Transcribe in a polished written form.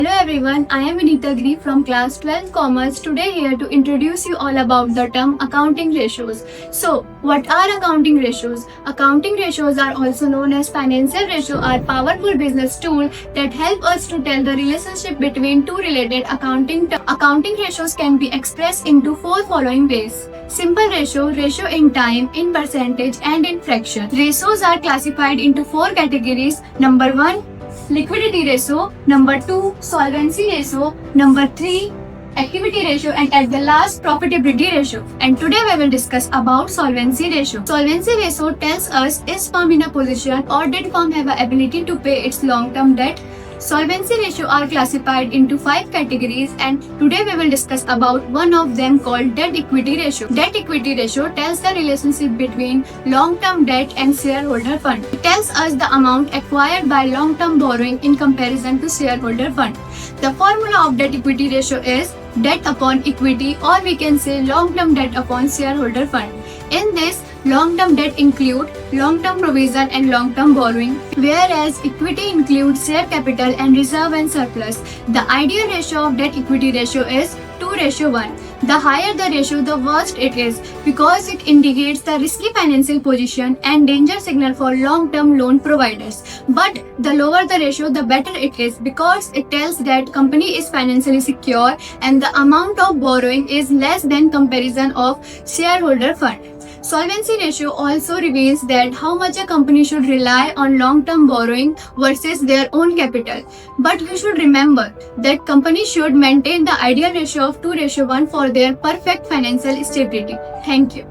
Hello everyone, I am Vinita Gri from class 12 Commerce. Today here to introduce you all about the term accounting ratios. So, what are accounting ratios? Accounting ratios are also known as financial ratio are powerful business tool that help us to tell the relationship between two related accounting ratios can be expressed into four following ways. Simple ratio, ratio in time, in percentage and in fraction. Ratios are classified into four categories. Number 1, liquidity ratio, number 2, solvency ratio, number 3, activity ratio, and at the last, profitability ratio. And today we will discuss about solvency ratio. Solvency ratio tells us is firm in a position or did firm have the ability to pay its long-term debt. Solvency ratio are classified into 5 categories, and today we will discuss about one of them called debt equity ratio. Debt equity ratio tells the relationship between long-term debt and shareholder fund. It tells us the amount acquired by long-term borrowing in comparison to shareholder fund. The formula of debt equity ratio is debt upon equity, or we can say long-term debt upon shareholder fund. In this, long-term debt include long-term provision and long-term borrowing, whereas equity includes share capital and reserve and surplus. The ideal ratio of debt equity ratio is 2:1. The higher the ratio, the worse it is, because it indicates the risky financial position and danger signal for long-term loan providers. But the lower the ratio, the better it is, because it tells that company is financially secure and the amount of borrowing is less than comparison of shareholder fund. Solvency ratio also reveals that how much a company should rely on long-term borrowing versus their own capital. But you should remember that companies should maintain the ideal ratio of 2:1 for their perfect financial stability. Thank you.